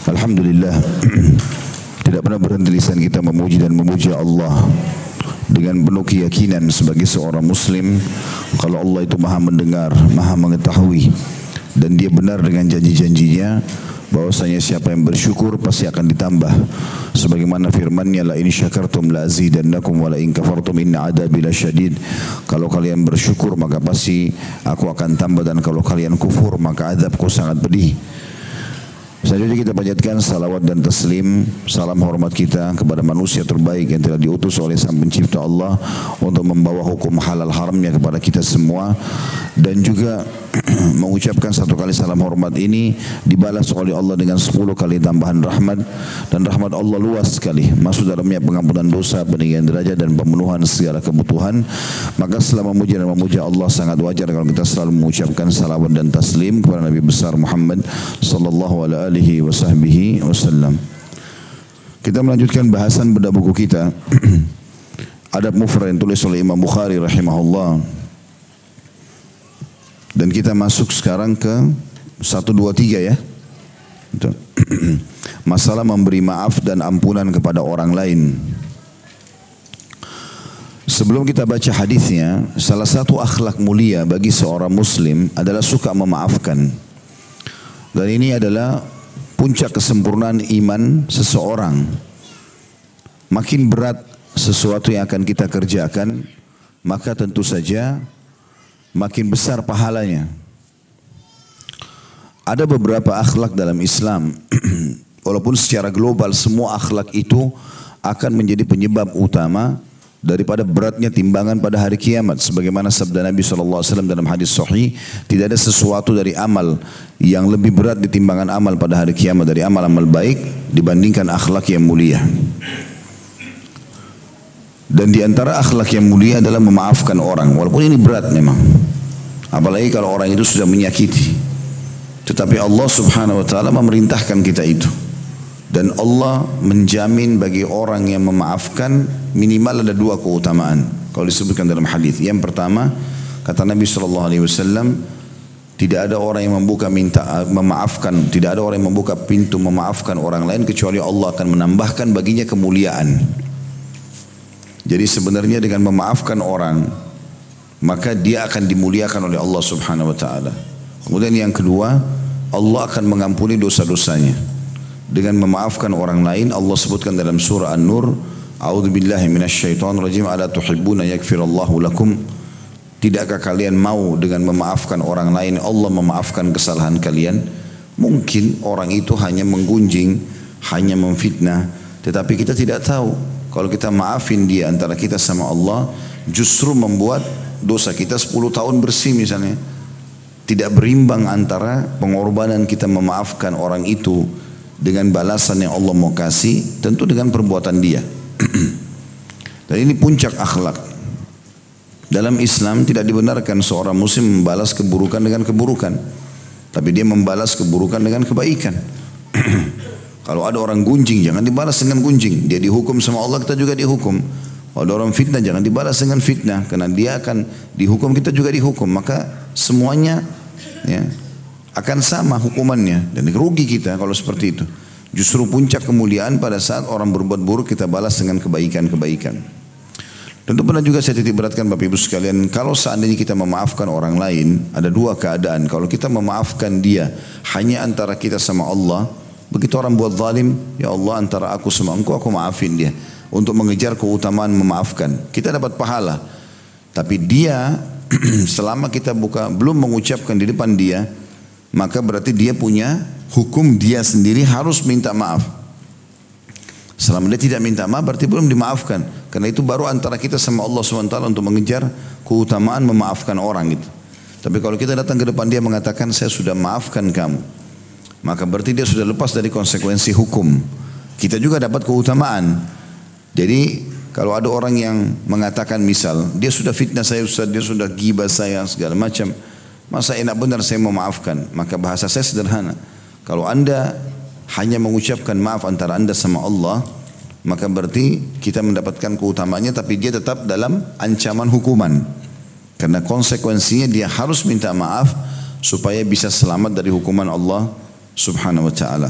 Alhamdulillah, tidak pernah berhenti lisan kita memuji dan memuja Allah dengan penuh keyakinan sebagai seorang muslim kalau Allah itu maha mendengar, maha mengetahui, dan dia benar dengan janji-janjinya bahwasanya siapa yang bersyukur pasti akan ditambah, sebagaimana firman-Nya, la in syakartum la azidannakum wa la in kafartum inna adabi lasyadid. Kalau kalian bersyukur maka pasti aku akan tambah, dan kalau kalian kufur maka azabku sangat pedih. Selanjutnya kita panjatkan salawat dan taslim, salam hormat kita kepada manusia terbaik yang telah diutus oleh Sang Pencipta Allah untuk membawa hukum halal haramnya kepada kita semua, dan juga mengucapkan satu kali salam hormat ini dibalas oleh Allah dengan 10 kali tambahan rahmat, dan rahmat Allah luas sekali, masuk dalamnya pengampunan dosa, peninggian derajat, dan pemenuhan segala kebutuhan. Maka setelah memuji dan memuja Allah, sangat wajar kalau kita selalu mengucapkan salawat dan taslim kepada Nabi besar Muhammad sallallahu alaihi wasallam. Kita melanjutkan bahasan benda buku kita Adab Mufrad yang tulis oleh Imam Bukhari rahimahullah. Dan kita masuk sekarang ke 1, 2, 3 ya. Masalah memberi maaf dan ampunan kepada orang lain. Sebelum kita baca hadisnya, salah satu akhlak mulia bagi seorang muslim adalah suka memaafkan. Dan ini adalah puncak kesempurnaan iman seseorang. Makin berat sesuatu yang akan kita kerjakan, maka tentu saja makin besar pahalanya. Ada beberapa akhlak dalam Islam, walaupun secara global semua akhlak itu akan menjadi penyebab utama daripada beratnya timbangan pada hari kiamat. Sebagaimana sabda Nabi SAW dalam hadis sahih, tidak ada sesuatu dari amal yang lebih berat di timbangan amal pada hari kiamat dari amal-amal baik dibandingkan akhlak yang mulia. Dan di antara akhlak yang mulia adalah memaafkan orang, walaupun ini berat memang. Apalagi kalau orang itu sudah menyakiti. Tetapi Allah Subhanahu wa taala memerintahkan kita itu. Dan Allah menjamin bagi orang yang memaafkan minimal ada 2 keutamaan. Kalau disebutkan dalam hadis. Yang pertama, kata Nabi sallallahu alaihi wasallam, tidak ada orang yang memaafkan, tidak ada orang yang membuka pintu memaafkan orang lain kecuali Allah akan menambahkan baginya kemuliaan. Jadi sebenarnya dengan memaafkan orang, maka dia akan dimuliakan oleh Allah Subhanahu wa taala. Kemudian yang kedua, Allah akan mengampuni dosa-dosanya. Dengan memaafkan orang lain, Allah sebutkan dalam surah An-Nur, a'udzubillahi minasyaitonirrajim, ala tuhibbuna yaghfirallahu lakum. Tidakkah kalian mau dengan memaafkan orang lain Allah memaafkan kesalahan kalian? Mungkin orang itu hanya menggunjing, hanya memfitnah, tetapi kita tidak tahu. Kalau kita maafin dia antara kita sama Allah, justru membuat dosa kita 10 tahun bersih misalnya. Tidak berimbang antara pengorbanan kita memaafkan orang itu dengan balasan yang Allah mau kasih, tentu dengan perbuatan dia. Dan ini puncak akhlak. Dalam Islam tidak dibenarkan seorang muslim membalas keburukan dengan keburukan, tapi dia membalas keburukan dengan kebaikan. Kalau ada orang gunjing, jangan dibalas dengan gunjing. Dia dihukum sama Allah, kita juga dihukum. Kalau ada orang fitnah, jangan dibalas dengan fitnah, karena dia akan dihukum, kita juga dihukum. Maka semuanya ya, akan sama hukumannya, dan rugi kita kalau seperti itu. Justru puncak kemuliaan pada saat orang berbuat buruk kita balas dengan kebaikan-kebaikan. Tentu pernah juga saya titik beratkan Bapak Ibu sekalian, kalau seandainya kita memaafkan orang lain, ada 2 keadaan. Kalau kita memaafkan dia hanya antara kita sama Allah, begitu orang buat zalim, ya Allah antara aku sama engkau, aku maafin dia. Untuk mengejar keutamaan memaafkan, kita dapat pahala. Tapi dia, selama kita belum mengucapkan di depan dia, maka berarti dia punya hukum dia sendiri harus minta maaf. Selama dia tidak minta maaf, berarti belum dimaafkan. Karena itu baru antara kita sama Allah SWT untuk mengejar keutamaan memaafkan orang gitu. Tapi kalau kita datang ke depan dia mengatakan, saya sudah maafkan kamu, maka berarti dia sudah lepas dari konsekuensi hukum. Kita juga dapat keutamaan. Jadi kalau ada orang yang mengatakan misal, dia sudah fitnah saya Ustaz, dia sudah ghibah saya segala macam, masa enak benar saya memaafkan? Maka bahasa saya sederhana. Kalau anda hanya mengucapkan maaf antara anda sama Allah, maka berarti kita mendapatkan keutamaannya, tapi dia tetap dalam ancaman hukuman. Karena konsekuensinya dia harus minta maaf supaya bisa selamat dari hukuman Allah Subhanahu wa ta'ala.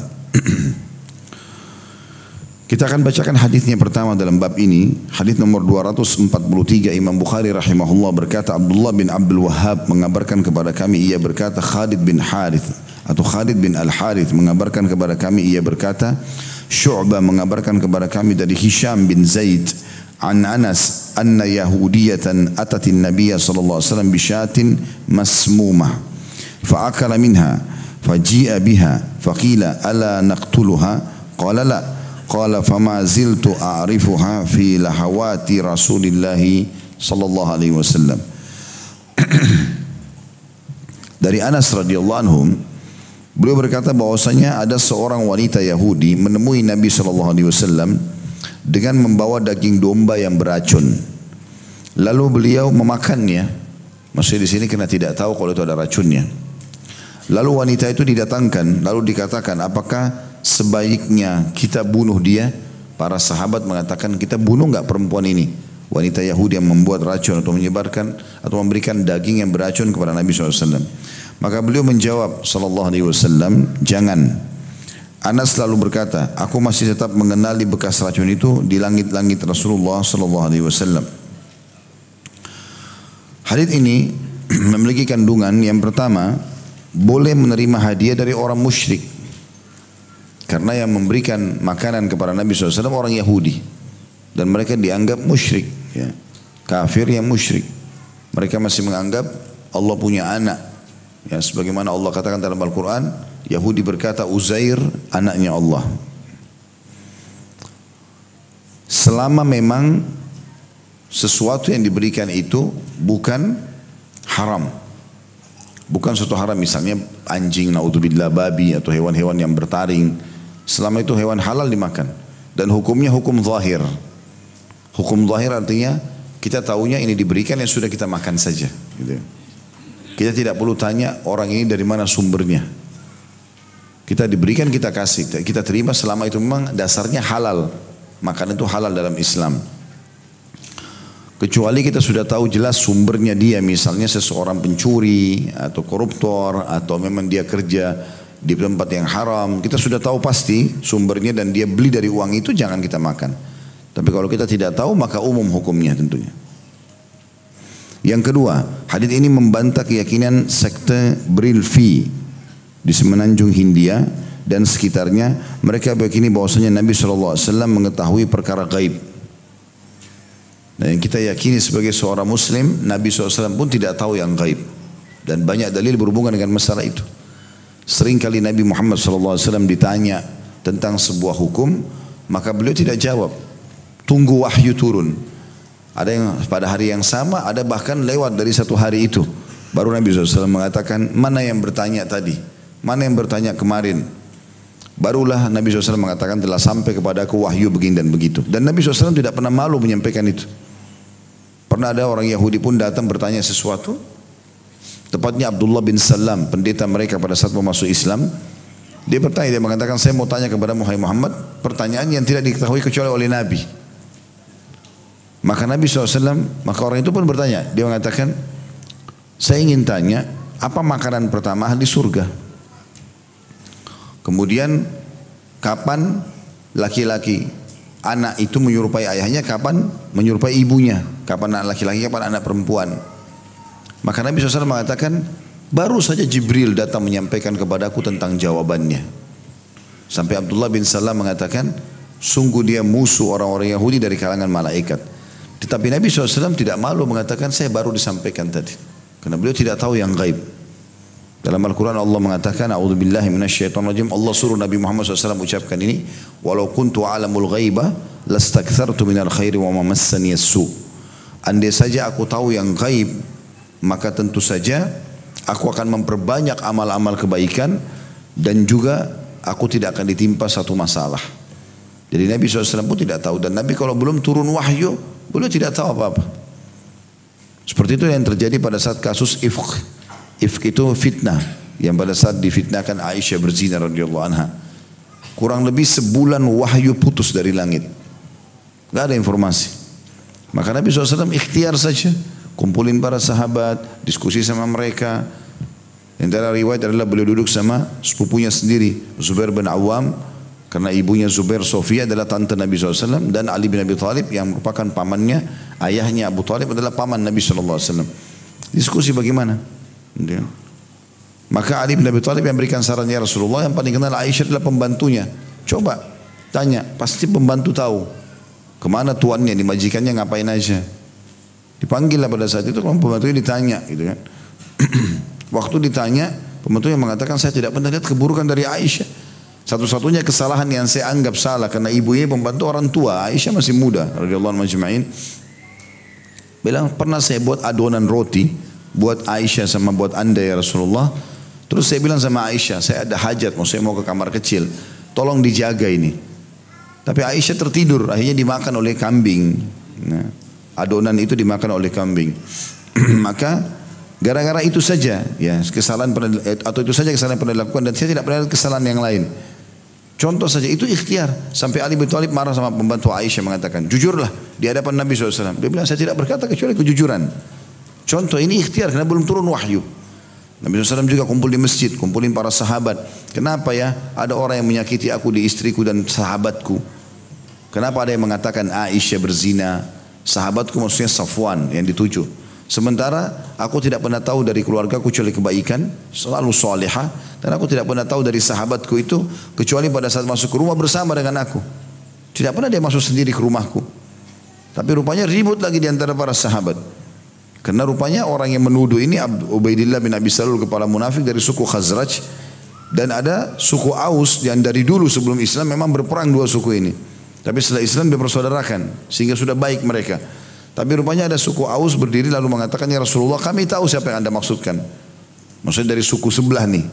Kita akan bacakan hadisnya pertama dalam bab ini. Hadis nomor 243, Imam Bukhari rahimahullah berkata, Abdullah bin Abdul Wahhab mengabarkan kepada kami, ia berkata, Khalid bin Harith atau Khalid bin Al-Harith mengabarkan kepada kami, ia berkata, Syu'bah mengabarkan kepada kami dari Hisham bin Zaid an Anas anna Yahudiyatan atatin Nabiya sallallahu alaihi wasallam bisyatin masmumah fa'akala minha faji'a biha faqila ala naqtuluha qala la qala fama ziltu a'rifuha fi lahawati Rasulillahi sallallahu alaihi wasallam. Dari Anas radhiyallahu anhu, beliau berkata bahwasanya ada seorang wanita Yahudi menemui Nabi sallallahu alaihi wasallam dengan membawa daging domba yang beracun. Lalu beliau memakannya. Maksudnya di sini karena tidak tahu kalau itu ada racunnya. Lalu wanita itu didatangkan, lalu dikatakan, apakah sebaiknya kita bunuh dia? Para sahabat mengatakan, kita bunuh enggak perempuan ini, wanita Yahudi yang membuat racun atau menyebarkan atau memberikan daging yang beracun kepada Nabi SAW. Maka beliau menjawab SAW, jangan. Anas lalu berkata, aku masih tetap mengenali bekas racun itu di langit-langit Rasulullah SAW. Hadits ini memiliki kandungan yang pertama, boleh menerima hadiah dari orang musyrik. Karena yang memberikan makanan kepada Nabi SAW orang Yahudi. Dan mereka dianggap musyrik. Ya. Kafir yang musyrik. Mereka masih menganggap Allah punya anak. Ya, sebagaimana Allah katakan dalam Al-Quran, Yahudi berkata Uzair anaknya Allah. Selama memang sesuatu yang diberikan itu bukan haram. Bukan suatu haram, misalnya anjing, naudzubillah, babi atau hewan-hewan yang bertaring. Selama itu hewan halal dimakan. Dan hukumnya hukum zahir. Hukum zahir artinya kita tahunya ini diberikan yang sudah kita makan saja. Gitu. Kita tidak perlu tanya orang ini dari mana sumbernya. Kita diberikan, kita kasih, kita terima selama itu memang dasarnya halal. Makanan itu halal dalam Islam. Kecuali kita sudah tahu jelas sumbernya dia, misalnya seseorang pencuri atau koruptor atau memang dia kerja di tempat yang haram, kita sudah tahu pasti sumbernya dan dia beli dari uang itu, jangan kita makan. Tapi kalau kita tidak tahu maka umum hukumnya tentunya. Yang kedua, hadis ini membantah keyakinan sekte Brilfi di semenanjung Hindia dan sekitarnya. Mereka meyakini bahwasanya Nabi SAW mengetahui perkara gaib. Dan yang kita yakini sebagai seorang muslim, Nabi SAW pun tidak tahu yang gaib. Dan banyak dalil berhubungan dengan masalah itu. Sering kali Nabi Muhammad SAW ditanya tentang sebuah hukum, maka beliau tidak jawab. Tunggu wahyu turun. Ada yang pada hari yang sama, ada bahkan lewat dari satu hari itu. Baru Nabi SAW mengatakan, mana yang bertanya tadi? Mana yang bertanya kemarin? Barulah Nabi SAW mengatakan, telah sampai kepada aku wahyu begini dan begitu. Dan Nabi SAW tidak pernah malu menyampaikan itu. Pernah ada orang Yahudi pun datang bertanya sesuatu. Tepatnya Abdullah bin Salam, pendeta mereka pada saat mau masuk Islam. Dia bertanya, dia mengatakan, saya mau tanya kepada Muhammad pertanyaan yang tidak diketahui kecuali oleh Nabi. Maka Nabi SAW, maka orang itu pun bertanya. Dia mengatakan, saya ingin tanya, apa makanan pertama di surga? Kemudian, kapan laki-laki, anak itu menyerupai ayahnya, kapan menyerupai ibunya? Kapan anak laki-laki, kapan anak perempuan? Maka Nabi SAW mengatakan, baru saja Jibril datang menyampaikan kepadaku tentang jawabannya. Sampai Abdullah bin Salam mengatakan, sungguh dia musuh orang-orang Yahudi dari kalangan malaikat. Tetapi Nabi SAW tidak malu mengatakan, saya baru disampaikan tadi. Karena beliau tidak tahu yang gaib. Dalam Al-Quran Allah mengatakan, a'udzubillahi minasyaitonirrajim. Allah suruh Nabi Muhammad SAW ucapkan ini, walau kuntu alamul ghaibah lastakthartu minal khairi wa ma massani as-su. Andai saja aku tahu yang gaib, maka tentu saja aku akan memperbanyak amal-amal kebaikan dan juga aku tidak akan ditimpa satu masalah. Jadi Nabi SAW pun tidak tahu. Dan Nabi kalau belum turun wahyu, beliau tidak tahu apa-apa. Seperti itu yang terjadi pada saat kasus ifk. Ifk itu fitnah. Yang pada saat difitnahkan Aisyah berzina radhiyallahu anha. Kurang lebih sebulan wahyu putus dari langit. Gak ada informasi. Maka Nabi SAW ikhtiar saja. Kumpulin para sahabat, diskusi sama mereka. Antara riwayat adalah beliau duduk sama sepupunya sendiri, Zubair bin Awam. Karena ibunya Zubair Sofia adalah tante Nabi SAW dan Ali bin Abi Thalib yang merupakan pamannya, ayahnya Abu Thalib adalah paman Nabi SAW. Diskusi bagaimana? Maka Ali bin Abi Thalib yang berikan saran, ya Rasulullah, yang paling kenal Aisyah adalah pembantunya. Coba tanya, pasti pembantu tahu kemana tuannya, di majikannya ngapain aja. Dipanggillah pada saat itu, pembantunya ditanya gitu kan. Waktu ditanya, pembantunya mengatakan, saya tidak pernah lihat keburukan dari Aisyah. Satu-satunya kesalahan yang saya anggap salah karena ibunya pembantu orang tua, Aisyah masih muda radhiyallahu anha majma'in. Bilang, pernah saya buat adonan roti buat Aisyah sama buat Anda ya Rasulullah. Terus saya bilang sama Aisyah, saya ada hajat, saya mau ke kamar kecil, tolong dijaga ini. Tapi Aisyah tertidur, akhirnya dimakan oleh kambing. Nah, adonan itu dimakan oleh kambing. Maka gara-gara itu saja, ya kesalahan pernah, atau itu saja kesalahan pernah dilakukan, dan saya tidak pernah kesalahan yang lain. Contoh saja, itu ikhtiar. Sampai Ali bin Thalib marah sama pembantu Aisyah, mengatakan, jujurlah di hadapan Nabi SAW. Dia bilang, saya tidak berkata kecuali kejujuran. Contoh, ini ikhtiar karena belum turun wahyu. Nabi SAW juga kumpul di masjid, kumpulin para sahabat. Kenapa ya ada orang yang menyakiti aku di istriku dan sahabatku? Kenapa ada yang mengatakan Aisyah berzina? Sahabatku maksudnya Safwan yang dituju. Sementara aku tidak pernah tahu dari keluarga kecuali kebaikan, selalu salihah, dan aku tidak pernah tahu dari sahabatku itu kecuali pada saat masuk ke rumah bersama dengan aku. Tidak pernah dia masuk sendiri ke rumahku. Tapi rupanya ribut lagi di antara para sahabat. Karena rupanya orang yang menuduh ini Ubaidillah bin Abi Salul, kepala munafik dari suku Khazraj, dan ada suku Aus yang dari dulu sebelum Islam memang berperang dua suku ini. Tapi setelah Islam dipersaudarakan sehingga sudah baik mereka. Tapi rupanya ada suku Aus berdiri lalu mengatakan, ya Rasulullah, kami tahu siapa yang Anda maksudkan. Maksudnya dari suku sebelah nih.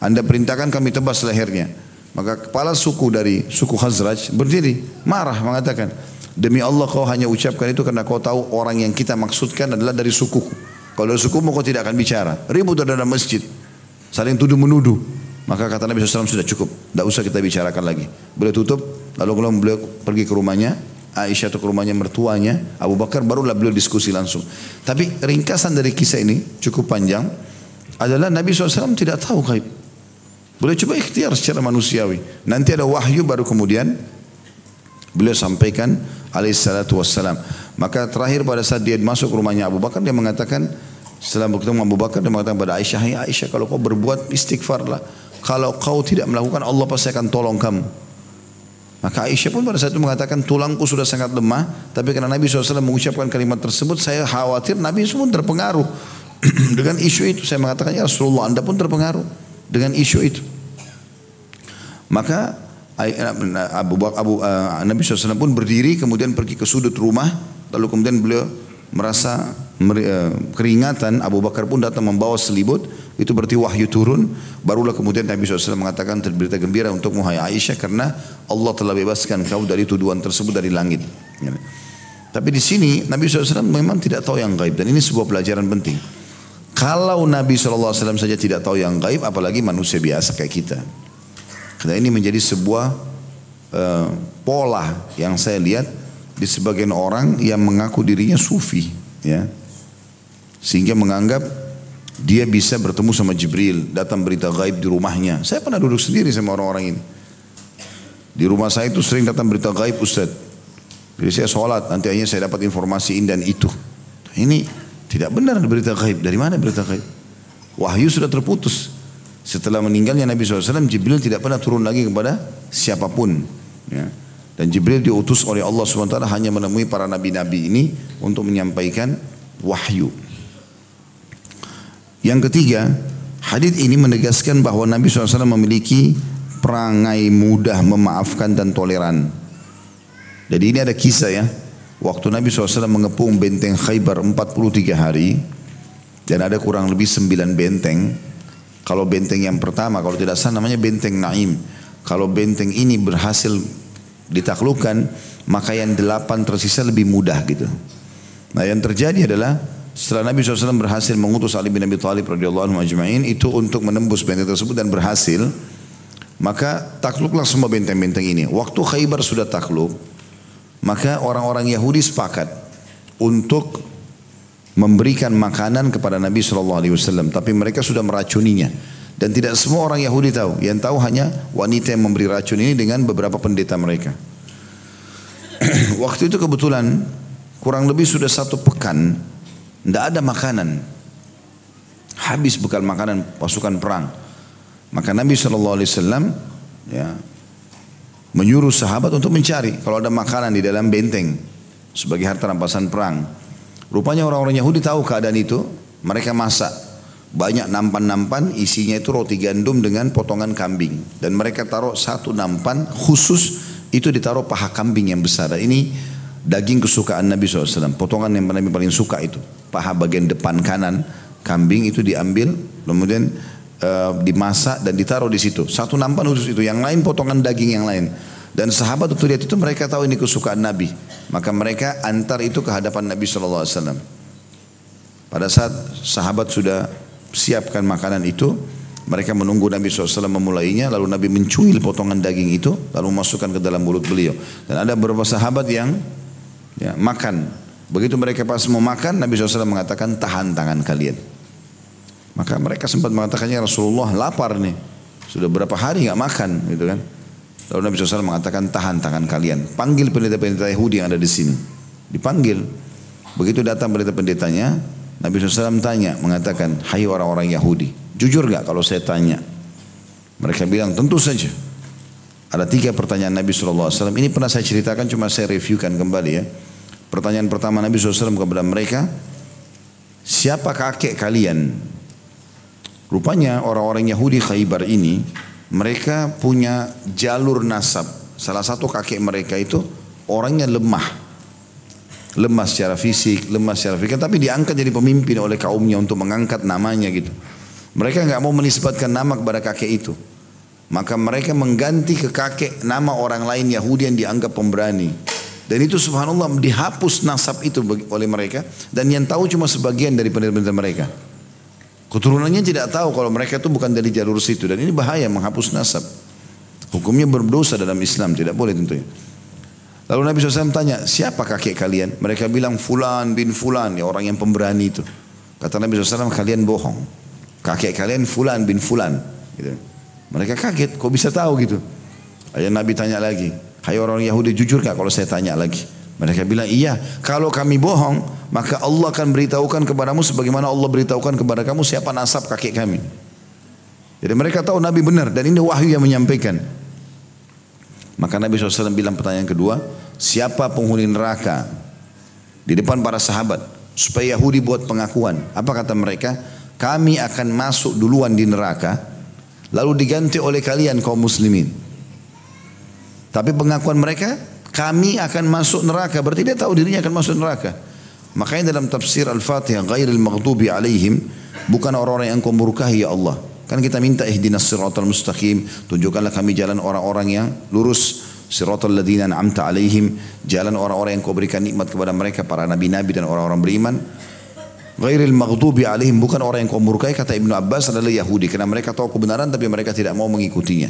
Anda perintahkan kami tebas lehernya. Maka kepala suku dari suku Khazraj berdiri marah mengatakan, demi Allah kau hanya ucapkan itu karena kau tahu orang yang kita maksudkan adalah dari sukuku. Kalau dari sukumu kau tidak akan bicara. Ribut dalam masjid, saling tuduh menuduh. Maka kata Nabi SAW, sudah cukup, tidak usah kita bicarakan lagi. Beliau tutup, lalu kalau beliau pergi ke rumahnya Aisyah atau ke rumahnya mertuanya Abu Bakar, barulah beliau diskusi langsung. Tapi ringkasan dari kisah ini cukup panjang adalah Nabi SAW tidak tahu gaib. Beliau coba ikhtiar secara manusiawi. Nanti ada wahyu baru kemudian beliau sampaikan alaihissalatu wassalam. Maka terakhir pada saat dia masuk ke rumahnya Abu Bakar, dia mengatakan, setelah bertemu Abu Bakar, dia mengatakan pada Aisyah, ya Aisyah, kalau kau berbuat istighfarlah. Kalau kau tidak melakukan, Allah pasti akan tolong kamu. Maka Aisyah pun pada saat itu mengatakan, tulangku sudah sangat lemah, tapi karena Nabi SAW mengucapkan kalimat tersebut, saya khawatir Nabi pun terpengaruh dengan isu itu. Saya mengatakan, ya Rasulullah, Anda pun terpengaruh dengan isu itu. Maka Nabi SAW pun berdiri, kemudian pergi ke sudut rumah, lalu kemudian beliau merasa keringatan. Abu Bakar pun datang membawa selimut, itu berarti wahyu turun. Barulah kemudian Nabi SAW mengatakan, berita gembira untuk Muhai Aisyah, karena Allah telah bebaskan kau dari tuduhan tersebut dari langit. Tapi di sini Nabi SAW memang tidak tahu yang gaib, dan ini sebuah pelajaran penting. Kalau Nabi SAW saja tidak tahu yang gaib, apalagi manusia biasa kayak kita. Karena ini menjadi sebuah pola yang saya lihat di sebagian orang yang mengaku dirinya sufi, ya, sehingga menganggap dia bisa bertemu sama Jibril, datang berita gaib di rumahnya. Saya pernah duduk sendiri sama orang-orang ini. Di rumah saya itu sering datang berita gaib, Ustaz. Jadi saya sholat, nanti akhirnya saya dapat informasi ini dan itu. Ini tidak benar berita gaib. Dari mana berita gaib? Wahyu sudah terputus. Setelah meninggalnya Nabi SAW, Jibril tidak pernah turun lagi kepada siapapun. Ya. Dan Jibril diutus oleh Allah SWT hanya menemui para nabi-nabi ini untuk menyampaikan wahyu. Yang ketiga, hadis ini menegaskan bahwa Nabi SAW memiliki perangai mudah memaafkan dan toleran. Jadi ini ada kisah ya. Waktu Nabi SAW mengepung benteng Khaybar 43 hari, dan ada kurang lebih 9 benteng. Kalau benteng yang pertama, kalau tidak salah namanya benteng Naim. Kalau benteng ini berhasil ditaklukkan, maka yang 8 tersisa lebih mudah gitu. Nah yang terjadi adalah setelah Nabi SAW berhasil mengutus Ali bin Abi Thalib radhiyallahu anhu ajma'in itu untuk menembus benteng tersebut dan berhasil, maka takluklah semua benteng-benteng ini. Waktu Khaybar sudah takluk, maka orang-orang Yahudi sepakat untuk memberikan makanan kepada Nabi SAW, tapi mereka sudah meracuninya. Dan tidak semua orang Yahudi tahu. Yang tahu hanya wanita yang memberi racun ini dengan beberapa pendeta mereka. Waktu itu kebetulan kurang lebih sudah 1 pekan tidak ada makanan. Habis bekal makanan pasukan perang. Maka Nabi SAW ya, menyuruh sahabat untuk mencari kalau ada makanan di dalam benteng sebagai harta rampasan perang. Rupanya orang-orang Yahudi tahu keadaan itu, mereka masak banyak nampan-nampan, isinya itu roti gandum dengan potongan kambing, dan mereka taruh 1 nampan khusus itu ditaruh paha kambing yang besar. Dan ini daging kesukaan Nabi SAW, potongan yang Nabi paling suka itu, paha bagian depan kanan kambing itu diambil, kemudian dimasak dan ditaruh di situ. 1 nampan khusus itu, yang lain potongan daging yang lain. Dan sahabat waktu lihat itu mereka tahu ini kesukaan Nabi, maka mereka antar itu ke hadapan Nabi SAW. Pada saat sahabat sudah siapkan makanan itu, mereka menunggu Nabi SAW memulainya, lalu Nabi mencuil potongan daging itu, lalu masukkan ke dalam mulut beliau. Dan ada beberapa sahabat yang ya, makan. Begitu mereka pas mau makan, Nabi SAW mengatakan, tahan tangan kalian. Maka mereka sempat mengatakannya, Rasulullah lapar nih, sudah berapa hari nggak makan, gitu kan? Lalu Nabi SAW mengatakan, tahan tangan kalian. Panggil pendeta-pendeta Yahudi yang ada di sini. Dipanggil. Begitu datang pendeta-pendetanya, Nabi SAW tanya, mengatakan, hai orang-orang Yahudi, jujur gak kalau saya tanya? Mereka bilang, tentu saja. Ada 3 pertanyaan Nabi SAW. Ini pernah saya ceritakan, cuma saya reviewkan kembali ya. Pertanyaan pertama Nabi SAW kepada mereka, siapa kakek kalian? Rupanya orang-orang Yahudi Khaybar ini, mereka punya jalur nasab. Salah satu kakek mereka itu orangnya lemah. Lemah secara fisik, lemah secara fikir, tapi diangkat jadi pemimpin oleh kaumnya untuk mengangkat namanya gitu. Mereka nggak mau menisbatkan nama kepada kakek itu. Maka mereka mengganti ke kakek nama orang lain Yahudi yang dianggap pemberani. Dan itu subhanallah dihapus nasab itu oleh mereka. Dan yang tahu cuma sebagian dari pendeta-pendeta mereka. Keturunannya tidak tahu kalau mereka itu bukan dari jalur situ. Dan ini bahaya menghapus nasab. Hukumnya berdosa dalam Islam, tidak boleh tentunya. Lalu Nabi SAW tanya, siapa kakek kalian? Mereka bilang Fulan bin Fulan, ya orang yang pemberani itu. Kata Nabi SAW, kalian bohong. Kakek kalian Fulan bin Fulan. Gitu. Mereka kaget, kok bisa tahu gitu? Ayah Nabi tanya lagi, hai orang Yahudi, jujur gak kalau saya tanya lagi? Mereka bilang, iya, kalau kami bohong, maka Allah akan beritahukan kepadamu sebagaimana Allah beritahukan kepada kamu siapa nasab kakek kami. Jadi mereka tahu Nabi benar, dan ini wahyu yang menyampaikan. Maka Nabi SAW bilang pertanyaan kedua, siapa penghuni neraka? Di depan para sahabat, supaya Yahudi buat pengakuan. Apa kata mereka? Kami akan masuk duluan di neraka, lalu diganti oleh kalian kaum muslimin. Tapi pengakuan mereka, kami akan masuk neraka, berarti dia tahu dirinya akan masuk neraka. Makanya dalam tafsir Al-Fatihah, ghairil maghdubi alaihim, bukan orang-orang yang kau murkahi ya Allah. Kan kita minta ihdinas siratal mustaqim, tunjukkanlah kami jalan orang-orang yang lurus, siratal ladzina an'amta alaihim, jalan orang-orang yang kau berikan nikmat kepada mereka, para nabi-nabi dan orang-orang beriman. Ghairil maghdubi alaihim, bukan orang yang kau murkai, kata Ibnu Abbas adalah Yahudi, karena mereka tahu kebenaran tapi mereka tidak mau mengikutinya.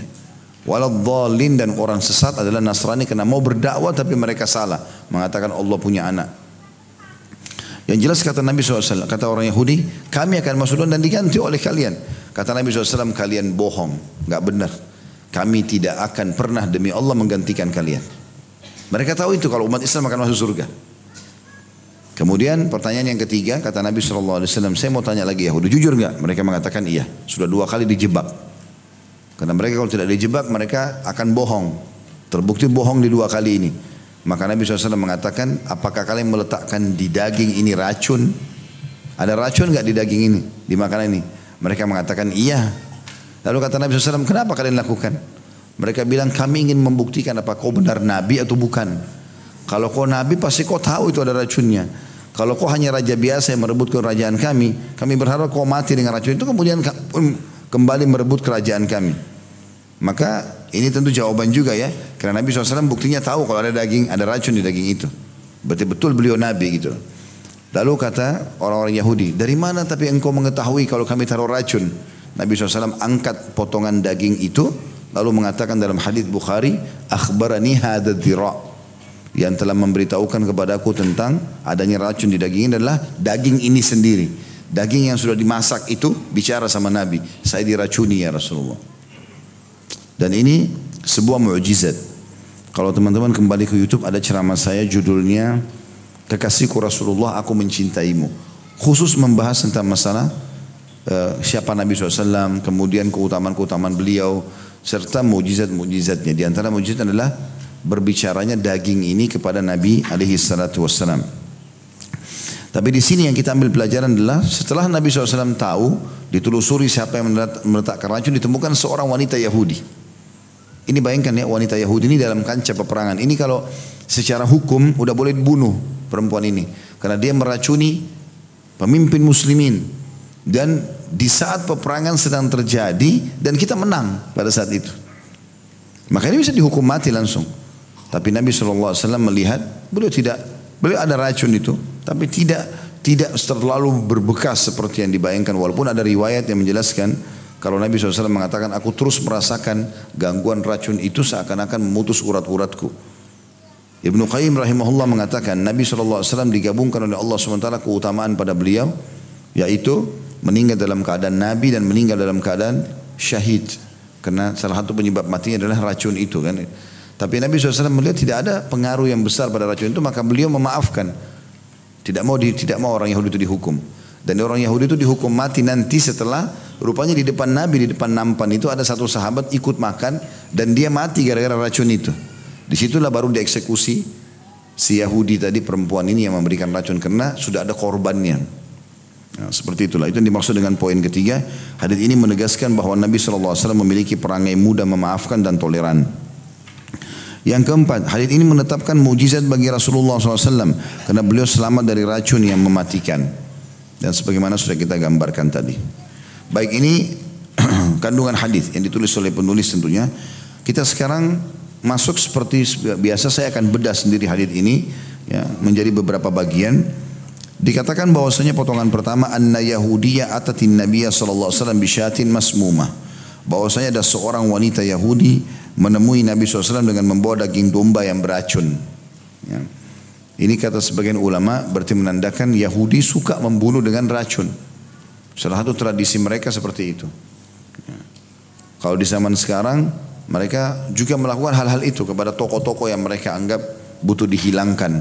Waladhdallin, dan orang sesat adalah Nasrani, karena mau berdakwah tapi mereka salah, mengatakan Allah punya anak. Yang jelas kata Nabi SAW, kata orang Yahudi, kami akan masuk dan diganti oleh kalian. Kata Nabi SAW, kalian bohong, nggak benar. Kami tidak akan pernah demi Allah menggantikan kalian. Mereka tahu itu kalau umat Islam akan masuk surga. Kemudian pertanyaan yang ketiga, kata Nabi SAW, saya mau tanya lagi Yahudi, jujur nggak? Mereka mengatakan iya, sudah 2 kali dijebak. Karena mereka kalau tidak dijebak, mereka akan bohong. Terbukti bohong di 2 kali ini. Maka Nabi SAW mengatakan, apakah kalian meletakkan di daging ini racun? Ada racun nggak di daging ini, di makanan ini? Mereka mengatakan iya. Lalu kata Nabi SAW, kenapa kalian lakukan? Mereka bilang, kami ingin membuktikan apa kau benar Nabi atau bukan. Kalau kau Nabi pasti kau tahu itu ada racunnya. Kalau kau hanya raja biasa yang merebut kerajaan kami berharap kau mati dengan racun itu, kemudian kembali merebut kerajaan kami. Maka ini tentu jawaban juga ya. Karena Nabi SAW buktinya tahu kalau ada daging, ada racun di daging itu. Berarti betul beliau Nabi gitu. Lalu kata orang-orang Yahudi, dari mana tapi engkau mengetahui kalau kami taruh racun? Nabi SAW angkat potongan daging itu, lalu mengatakan dalam hadis Bukhari, akhbarani hadza dhira', yang telah memberitahukan kepadaku tentang adanya racun di daging ini adalah daging ini sendiri. Daging yang sudah dimasak itu bicara sama Nabi, saya diracuni ya Rasulullah. Dan ini sebuah mukjizat. Kalau teman-teman kembali ke YouTube ada ceramah saya judulnya Kekasihku Rasulullah, aku mencintaimu. Khusus membahas tentang masalah siapa Nabi SAW, kemudian keutamaan-keutamaan beliau, serta mukjizat-mukjizatnya. Di antara mukjizat adalah berbicaranya daging ini kepada Nabi SAW. Tapi di sini yang kita ambil pelajaran adalah setelah Nabi SAW tahu, ditelusuri siapa yang meletakkan racun, ditemukan seorang wanita Yahudi. Ini bayangkan ya, wanita Yahudi ini dalam kancah peperangan. Ini kalau secara hukum udah boleh dibunuh perempuan ini. Karena dia meracuni pemimpin muslimin. Dan di saat peperangan sedang terjadi dan kita menang pada saat itu. Makanya bisa dihukum mati langsung. Tapi Nabi SAW melihat, beliau ada racun itu. Tapi tidak terlalu berbekas seperti yang dibayangkan. Walaupun ada riwayat yang menjelaskan, kalau Nabi SAW mengatakan, aku terus merasakan gangguan racun itu seakan-akan memutus urat-uratku. Ibnu Qayyim rahimahullah mengatakan, Nabi SAW digabungkan oleh Allah SWT keutamaan pada beliau, yaitu meninggal dalam keadaan Nabi dan meninggal dalam keadaan syahid. Karena salah satu penyebab matinya adalah racun itu kan. Tapi Nabi SAW melihat tidak ada pengaruh yang besar pada racun itu, maka beliau memaafkan. Tidak mau orang Yahudi itu dihukum. Dan orang Yahudi itu dihukum mati nanti setelah rupanya di depan Nabi, di depan nampan itu ada satu sahabat ikut makan dan dia mati gara-gara racun itu. Disitulah baru dieksekusi si Yahudi tadi, perempuan ini yang memberikan racun karena sudah ada korbannya. Nah, seperti itulah. Itu yang dimaksud dengan poin ketiga. Hadits ini menegaskan bahwa Nabi SAW memiliki perangai mudah memaafkan dan toleran. Yang keempat, hadits ini menetapkan mukjizat bagi Rasulullah SAW karena beliau selamat dari racun yang mematikan. Dan sebagaimana sudah kita gambarkan tadi. Baik, ini kandungan hadis yang ditulis oleh penulis tentunya. Kita sekarang masuk seperti biasa, saya akan bedah sendiri hadis ini ya, menjadi beberapa bagian. Dikatakan bahwasanya potongan pertama, anna Yahudiyya atatin Nabiyya sallallahu alaihi wasallam bisyatin masmumah. Bahwasanya ada seorang wanita Yahudi menemui Nabi SAW dengan membawa daging domba yang beracun. Ya. Ini kata sebagian ulama berarti menandakan Yahudi suka membunuh dengan racun. Salah satu tradisi mereka seperti itu. Ya. Kalau di zaman sekarang mereka juga melakukan hal-hal itu kepada tokoh-tokoh yang mereka anggap butuh dihilangkan.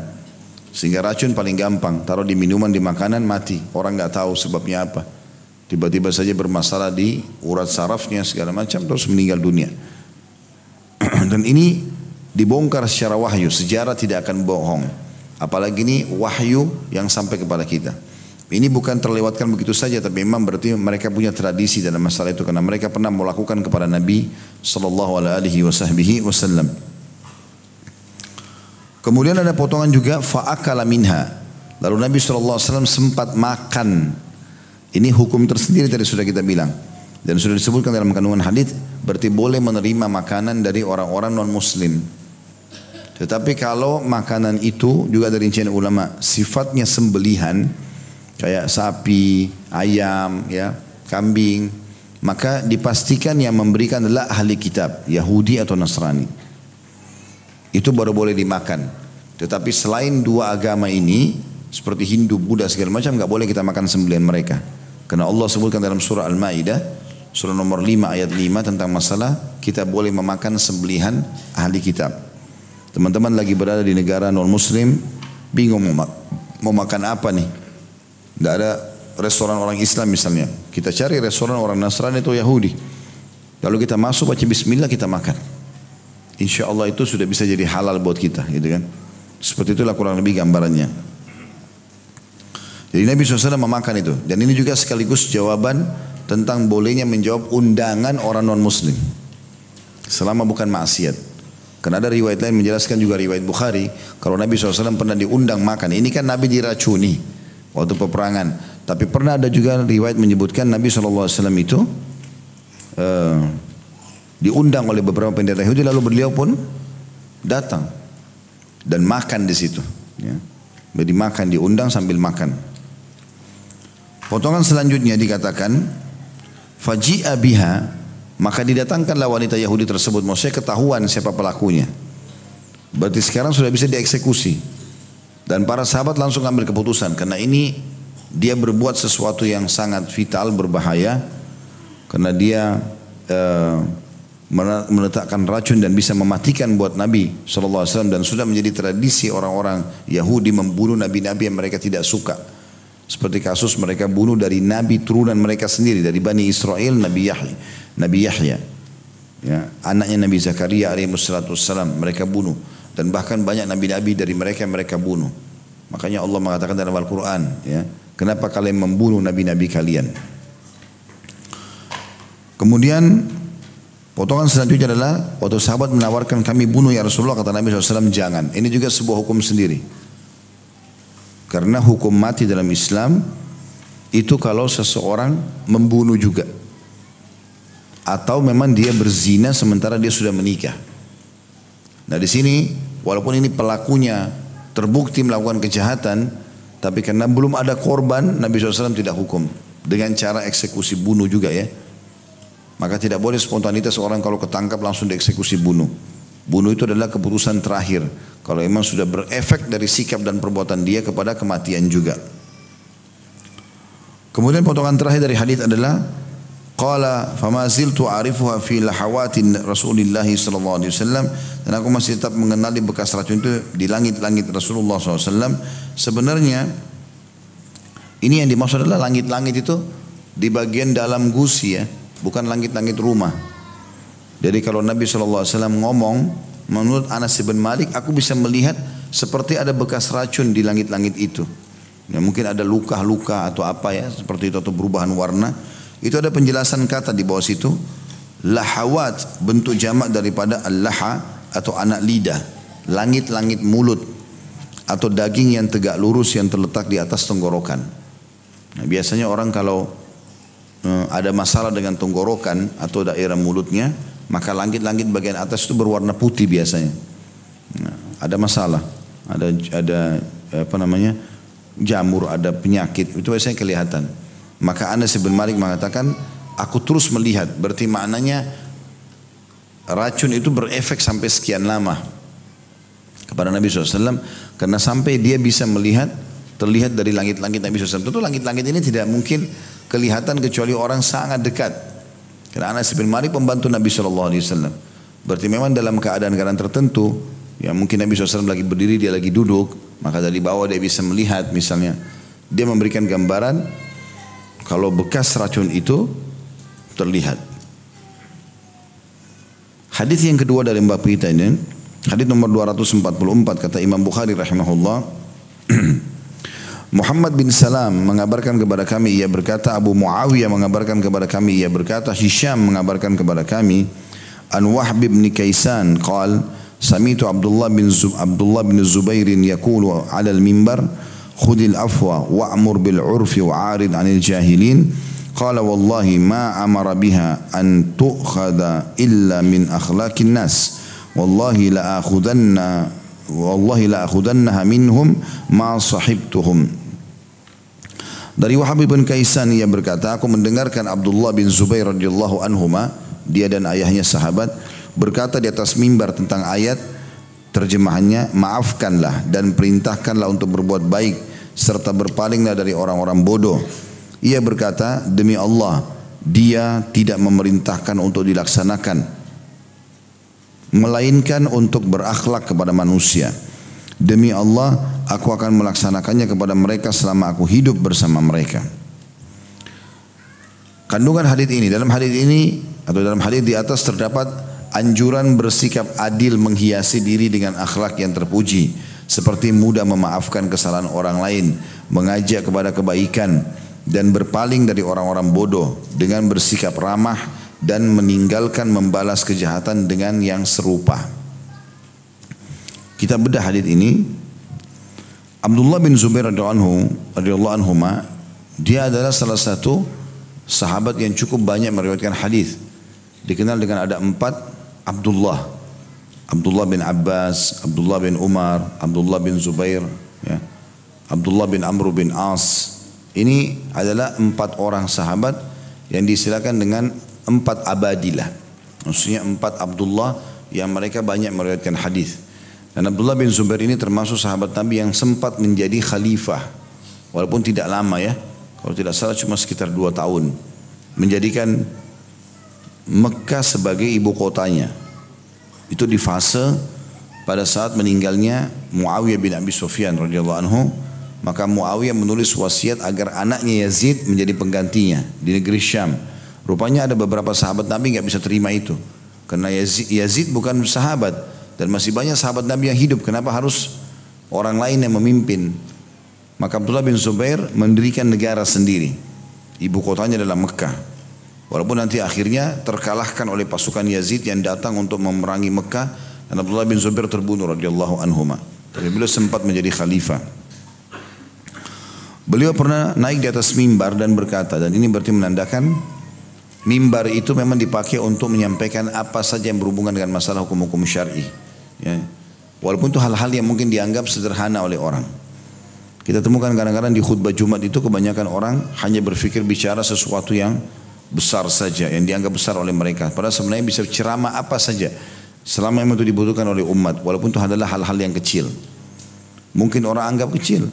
Sehingga racun paling gampang, taruh di minuman, di makanan, mati. Orang nggak tahu sebabnya apa. Tiba-tiba saja bermasalah di urat sarafnya segala macam terus meninggal dunia. Dan ini dibongkar secara wahyu, sejarah tidak akan bohong. Apalagi ini wahyu yang sampai kepada kita. Ini bukan terlewatkan begitu saja, tapi memang berarti mereka punya tradisi dalam masalah itu karena mereka pernah melakukan kepada Nabi sallallahu alaihi wasallam. Kemudian ada potongan juga fa'akala minha. Lalu Nabi sallallahu alaihi wasallam sempat makan. Ini hukum tersendiri tadi sudah kita bilang dan sudah disebutkan dalam kandungan hadis, berarti boleh menerima makanan dari orang-orang non muslim. Tetapi kalau makanan itu juga dari rincian ulama sifatnya sembelihan kayak sapi, ayam, ya, kambing, maka dipastikan yang memberikan adalah ahli kitab, Yahudi atau Nasrani. Itu baru boleh dimakan. Tetapi selain dua agama ini seperti Hindu, Buddha segala macam nggak boleh kita makan sembelihan mereka. Karena Allah sebutkan dalam surah Al-Maidah surah nomor 5 ayat 5 tentang masalah kita boleh memakan sembelihan ahli kitab. Teman-teman lagi berada di negara non muslim, bingung mau makan apa nih? Gak ada restoran orang Islam misalnya. Kita cari restoran orang Nasrani atau Yahudi. Lalu kita masuk baca bismillah kita makan. Insya Allah itu sudah bisa jadi halal buat kita, gitu kan? Seperti itulah kurang lebih gambarannya. Jadi Nabi SAW memakan itu. Dan ini juga sekaligus jawaban tentang bolehnya menjawab undangan orang non muslim selama bukan maksiat. Karena ada riwayat lain menjelaskan juga riwayat Bukhari, kalau Nabi SAW pernah diundang makan. Ini kan Nabi diracuni waktu peperangan. Tapi pernah ada juga riwayat menyebutkan Nabi SAW itu diundang oleh beberapa pendeta Yahudi, lalu beliau pun datang dan makan di situ. Ya. Jadi makan, diundang sambil makan. Potongan selanjutnya dikatakan, faji'a biha, maka didatangkanlah wanita Yahudi tersebut. Maksudnya ketahuan siapa pelakunya. Berarti sekarang sudah bisa dieksekusi. Dan para sahabat langsung ambil keputusan. Karena ini dia berbuat sesuatu yang sangat vital, berbahaya, karena dia meletakkan racun dan bisa mematikan buat Nabi SAW, dan sudah menjadi tradisi orang-orang Yahudi membunuh nabi-nabi yang mereka tidak suka. Seperti kasus mereka bunuh dari nabi turunan mereka sendiri, dari Bani Israel, Nabi Yahya. Ya, anaknya Nabi Zakaria alaihissalam mereka bunuh, dan bahkan banyak nabi-nabi dari mereka yang mereka bunuh. Makanya Allah mengatakan dalam Al-Quran, ya, kenapa kalian membunuh nabi-nabi kalian? Kemudian potongan selanjutnya adalah waktu sahabat menawarkan kami bunuh ya Rasulullah, kata Nabi SAW jangan. Ini juga sebuah hukum sendiri, karena hukum mati dalam Islam itu kalau seseorang membunuh juga, atau memang dia berzina sementara dia sudah menikah. Nah di sini walaupun ini pelakunya terbukti melakukan kejahatan, tapi karena belum ada korban, Nabi SAW tidak hukum dengan cara eksekusi bunuh juga ya. Maka tidak boleh spontanitas orang kalau ketangkap langsung dieksekusi bunuh. Bunuh itu adalah keputusan terakhir, kalau memang sudah berefek dari sikap dan perbuatan dia kepada kematian juga. Kemudian potongan terakhir dari hadis adalah qala fama ziltu a'rifuha fi lahawatin Rasulillah sallallahu alaihi wasallam, dan aku masih tetap mengenali bekas racun itu di langit-langit Rasulullah SAW. Sebenarnya ini yang dimaksud adalah langit-langit itu di bagian dalam gusi ya, bukan langit-langit rumah. Jadi kalau Nabi SAW ngomong, menurut Anas bin Malik, aku bisa melihat seperti ada bekas racun di langit-langit itu. Ya, mungkin ada luka-luka atau apa ya, seperti itu, atau perubahan warna. Itu ada penjelasan kata di bawah situ. Lahawat bentuk jamak daripada al-laha atau anak lidah, langit-langit mulut atau daging yang tegak lurus yang terletak di atas tenggorokan. Nah, biasanya orang kalau ada masalah dengan tenggorokan atau daerah mulutnya, maka langit-langit bagian atas itu berwarna putih biasanya. Nah, ada masalah, ada apa namanya, jamur, ada penyakit, itu biasanya kelihatan. Maka Anas bin Malik mengatakan, aku terus melihat, berarti maknanya racun itu berefek sampai sekian lama kepada Nabi SAW, karena sampai dia bisa melihat, terlihat dari langit-langit Nabi SAW. Tentu langit-langit ini tidak mungkin kelihatan kecuali orang sangat dekat. Karena Anas bin Malik pembantu Nabi SAW. Berarti memang dalam keadaan-keadaan tertentu, ya mungkin Nabi SAW lagi berdiri, dia lagi duduk, maka dari bawah dia bisa melihat misalnya. Dia memberikan gambaran kalau bekas racun itu terlihat. Hadis yang kedua dari bab kita ini, hadis nomor 244, kata Imam Bukhari rahimahullah, Muhammad bin Salam mengabarkan kepada kami, ia berkata, Abu Muawiyah mengabarkan kepada kami, ia berkata, Hisham mengabarkan kepada kami, an Wahb bin Kaisan qal, sami'tu Abdullah bin Zubair yaqulu 'ala al-minbar, khudil afwa wa'mur bil 'urfi wa'arid 'anil jahilin. Qala wallahi ma amara biha an tu'khadha illa min akhlaqin nas. Wallahi la akhudannaha minhum ma sahibtuhum. Dari Wahab bin Kaisan ia berkata, aku mendengarkan Abdullah bin Zubair radhiyallahu anhuma, dia dan ayahnya sahabat, berkata di atas mimbar tentang ayat, terjemahannya, maafkanlah dan perintahkanlah untuk berbuat baik serta berpalinglah dari orang-orang bodoh. Ia berkata, demi Allah, dia tidak memerintahkan untuk dilaksanakan, melainkan untuk berakhlak kepada manusia. Demi Allah, aku akan melaksanakannya kepada mereka selama aku hidup bersama mereka. Kandungan hadis ini, dalam hadis ini atau dalam hadis di atas terdapat anjuran bersikap adil, menghiasi diri dengan akhlak yang terpuji, seperti mudah memaafkan kesalahan orang lain, mengajak kepada kebaikan, dan berpaling dari orang-orang bodoh dengan bersikap ramah dan meninggalkan membalas kejahatan dengan yang serupa. Kita bedah hadis ini. Abdullah bin Zubair radhiyallahu anhu, dia adalah salah satu sahabat yang cukup banyak meriwayatkan hadis. Dikenal dengan ada 4 Abdullah. Abdullah bin Abbas, Abdullah bin Umar, Abdullah bin Zubair, ya, Abdullah bin Amr bin As. Ini adalah 4 orang sahabat yang disilakan dengan 4 abadilah. Maksudnya 4 Abdullah yang mereka banyak meriwayatkan hadis. Dan Abdullah bin Zubair ini termasuk sahabat Nabi yang sempat menjadi khalifah walaupun tidak lama ya, kalau tidak salah cuma sekitar 2 tahun, menjadikan Mekah sebagai ibu kotanya. Itu di fase pada saat meninggalnya Muawiyah bin Abi Sufyan radhiyallahu anhu, maka Muawiyah menulis wasiat agar anaknya Yazid menjadi penggantinya di negeri Syam. Rupanya ada beberapa sahabat Nabi nggak bisa terima itu, karena Yazid bukan sahabat dan masih banyak sahabat Nabi yang hidup. Kenapa harus orang lain yang memimpin? Maka Abdullah bin Zubair mendirikan negara sendiri, ibu kotanya adalah Mekah. Walaupun nanti akhirnya terkalahkan oleh pasukan Yazid yang datang untuk memerangi Mekah, dan Abdullah bin Zubair terbunuh radhiyallahu anhuma. Tapi beliau sempat menjadi khalifah. Beliau pernah naik di atas mimbar dan berkata, dan ini berarti menandakan mimbar itu memang dipakai untuk menyampaikan apa saja yang berhubungan dengan masalah hukum-hukum syar'i. Ya. Walaupun itu hal-hal yang mungkin dianggap sederhana oleh orang. Kita temukan kadang-kadang di khutbah Jumat itu kebanyakan orang hanya berpikir bicara sesuatu yang besar saja, yang dianggap besar oleh mereka. Padahal sebenarnya bisa ceramah apa saja, selama yang itu dibutuhkan oleh umat. Walaupun itu adalah hal-hal yang kecil. Mungkin orang anggap kecil.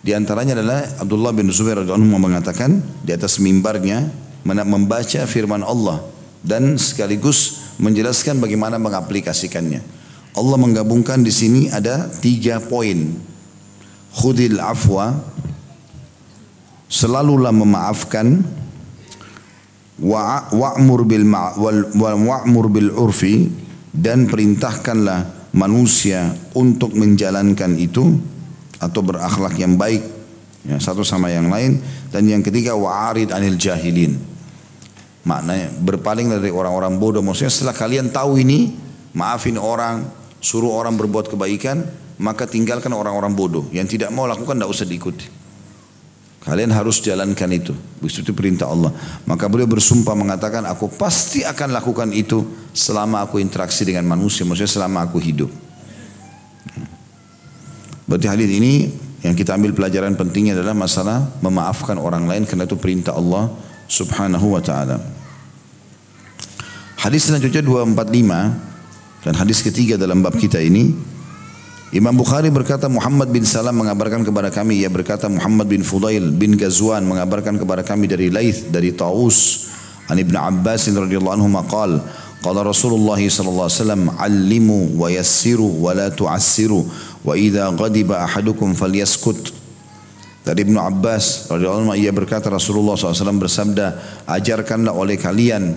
Di antaranya adalah Abdullah bin Zubair radhiyallahu anhu mengatakan di atas mimbarnya membaca firman Allah dan sekaligus menjelaskan bagaimana mengaplikasikannya. Allah menggabungkan di sini ada 3 poin. Khudil afwa, selalulah memaafkan, wa'mur bil urfi, dan perintahkanlah manusia untuk menjalankan itu atau berakhlak yang baik ya, satu sama yang lain. Dan yang ketiga wa'arid anil jahilin, maknanya berpaling dari orang-orang bodoh. Maksudnya setelah kalian tahu ini, maafin orang, suruh orang berbuat kebaikan, maka tinggalkan orang-orang bodoh yang tidak mau lakukan, tidak usah diikuti. Kalian harus jalankan itu. Itu perintah Allah. Maka beliau bersumpah mengatakan, aku pasti akan lakukan itu selama aku interaksi dengan manusia. Maksudnya selama aku hidup. Berarti hadis ini yang kita ambil pelajaran pentingnya adalah masalah memaafkan orang lain, karena itu perintah Allah subhanahu wa ta'ala. Hadis selanjutnya 245 dan hadis ketiga dalam bab kita ini. Imam Bukhari berkata, Muhammad bin Salam mengabarkan kepada kami, ia berkata Muhammad bin Fudail bin Ghazwan mengabarkan kepada kami dari Laith, dari Taus, an Ibn Abbas radhiyallahu anhu maqal, qala Rasulullah sallallahu alaihi wasallam, allimu wa yassiru wa la tu'assiru wa idza ghadiba ahadukum falyaskut. Dari Ibn Abbas radhiyallahu anhu, ia berkata Rasulullah SAW bersabda, ajarkanlah oleh kalian,